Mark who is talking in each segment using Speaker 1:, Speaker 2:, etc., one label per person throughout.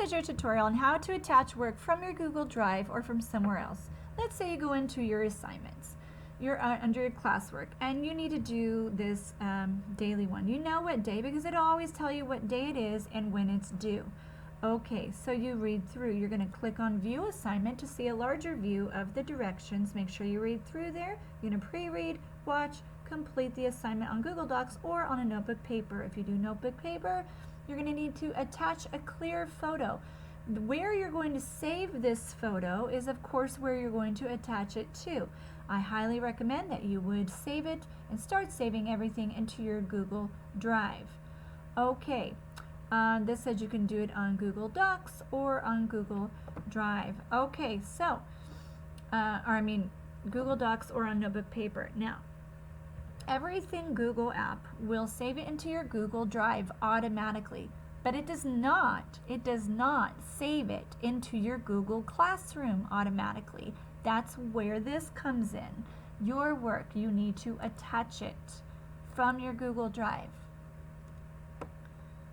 Speaker 1: is your tutorial on how to attach work from your Google Drive or from somewhere else. Let's say you go into your assignments. You're under your classwork and you need to do this daily one. You know what day because it'll always tell you what day it is and when it's due. Okay, so you read through. You're going to click on View Assignment to see a larger view of the directions. Make sure you read through there. You're going to pre-read, watch, complete the assignment on Google Docs or on a notebook paper. If you do notebook paper, you're going to need to attach a clear photo. Where you're going to save this photo is of course where you're going to attach it to. I highly recommend that you would save it and start saving everything into your Google Drive. Okay, this says you can do it on Google Docs or on Google Drive. Okay, so, Google Docs or on notebook paper. Now, everything Google app will save it into your Google Drive automatically, but it does not save it into your Google Classroom automatically. That's where this comes in. Your work, you need to attach it from your Google Drive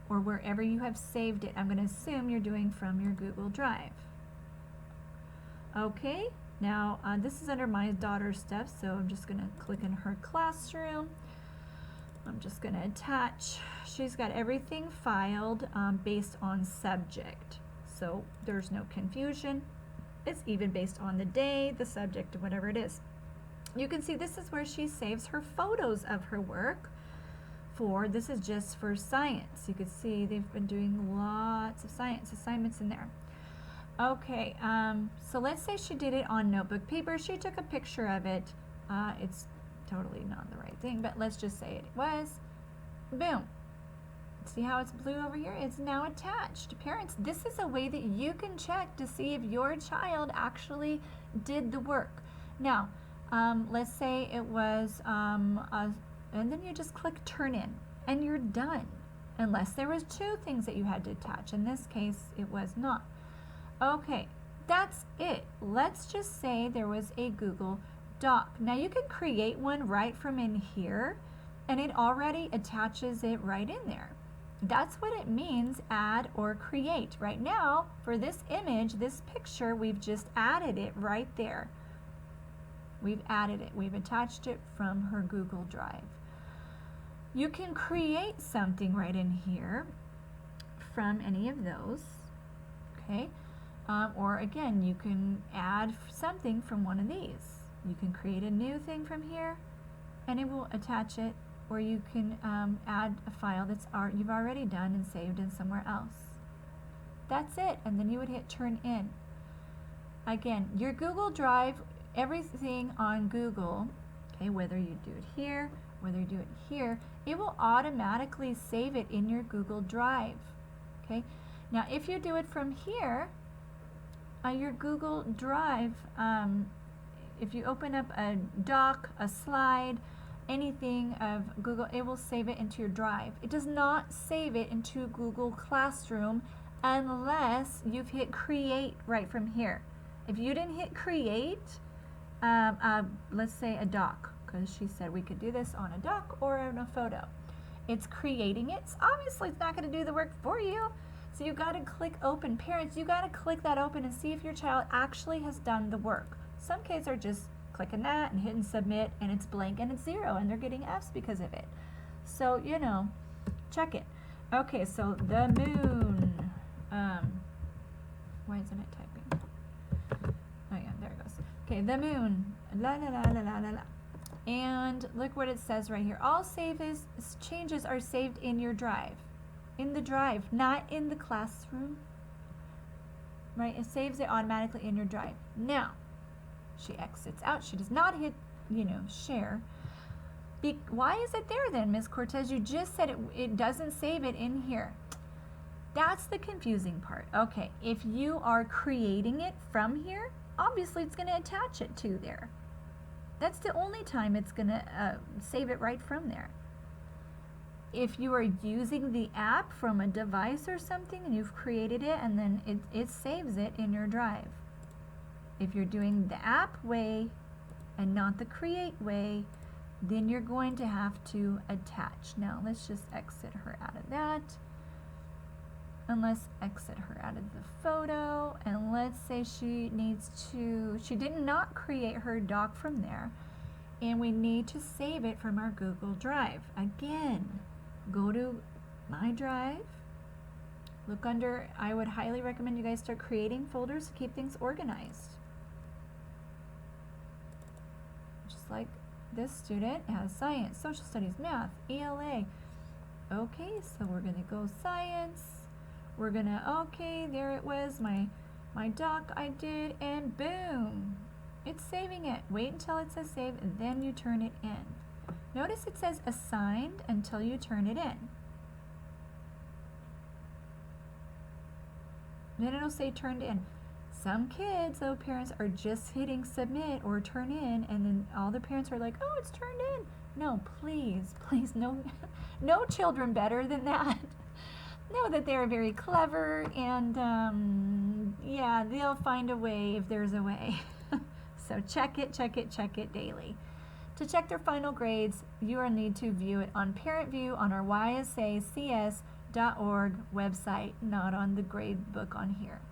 Speaker 1: or wherever you have saved it. I'm going to assume you're doing from your Google Drive. Okay. Now, this is under my daughter's stuff, so I'm just going to click in her classroom. I'm just going to attach. She's got everything filed based on subject, so there's no confusion. It's even based on the day, the subject, whatever it is. You can see this is where she saves her photos of her work. This is just for science. You can see they've been doing lots of science assignments in there. Okay, so let's say she did it on notebook paper. She took a picture of it. It's totally not the right thing, but let's just say it was. Boom. See how it's blue over here? It's now attached. Parents, this is a way that you can check to see if your child actually did the work. Now, let's say it was, and then you just click Turn In, and you're done. Unless there was two things that you had to attach. In this case, it was not. Okay, that's it. Let's just say there was a Google Doc. Now you can create one right from in here and it already attaches it right in there. That's what it means, add or create. Right now, for this image, this picture, we've just added it right there. We've added it. We've attached it from her Google Drive. You can create something right in here from any of those, okay? Or again, you can add something from one of these. You can create a new thing from here and it will attach it, or you can add a file that's you've already done and saved in somewhere else. That's it, and then you would hit Turn In. Again, your Google Drive, everything on Google, okay, whether you do it here, whether you do it here, it will automatically save it in your Google Drive, okay? Now, if you do it from here, your Google Drive, if you open up a doc, a slide, anything of Google, it will save it into your Drive. It does not save it into Google Classroom unless you've hit Create right from here. If you didn't hit Create, let's say a doc, because she said we could do this on a doc or on a photo. It's creating it. So obviously, it's not going to do the work for you. So you got to click Open. Parents, you got to click that open and see if your child actually has done the work. Some kids are just clicking that and hitting Submit and it's blank and it's 0 and they're getting F's because of it. So, you know, check it. Okay, so the moon. Why isn't it typing? Oh yeah, there it goes. Okay, the moon. La la la la la la la. And look what it says right here. All changes are saved in your Drive. In the Drive, not in the classroom. Right? It saves it automatically in your Drive. Now, she exits out. She does not hit, share. Why is it there then, Ms. Cortez? You just said it doesn't save it in here. That's the confusing part. Okay, if you are creating it from here, obviously it's going to attach it to there. That's the only time it's going to save it right from there. If you are using the app from a device or something and you've created it and then it saves it in your Drive. If you're doing the app way and not the create way, then you're going to have to attach. Now let's just exit her out of that. And let's exit her out of the photo, and let's say she did not create her doc from there, and we need to save it from our Google Drive. Again, go to My Drive, look under, I would highly recommend you guys start creating folders to keep things organized. Just like this student has science, social studies, math, ELA. Okay, so we're gonna go science. We're gonna, okay, there it was, my doc I did, and boom, it's saving it. Wait until it says save, and then you turn it in. Notice it says assigned until you turn it in. Then it'll say turned in. Some kids, though, parents are just hitting submit or turn in, and then all the parents are like, oh, it's turned in. No, please, please, no, no children better than that. Know that they're very clever, and yeah, they'll find a way if there's a way. So check it daily. To check their final grades, you will need to view it on Parent View on our YSACS.org website, not on the grade book on here.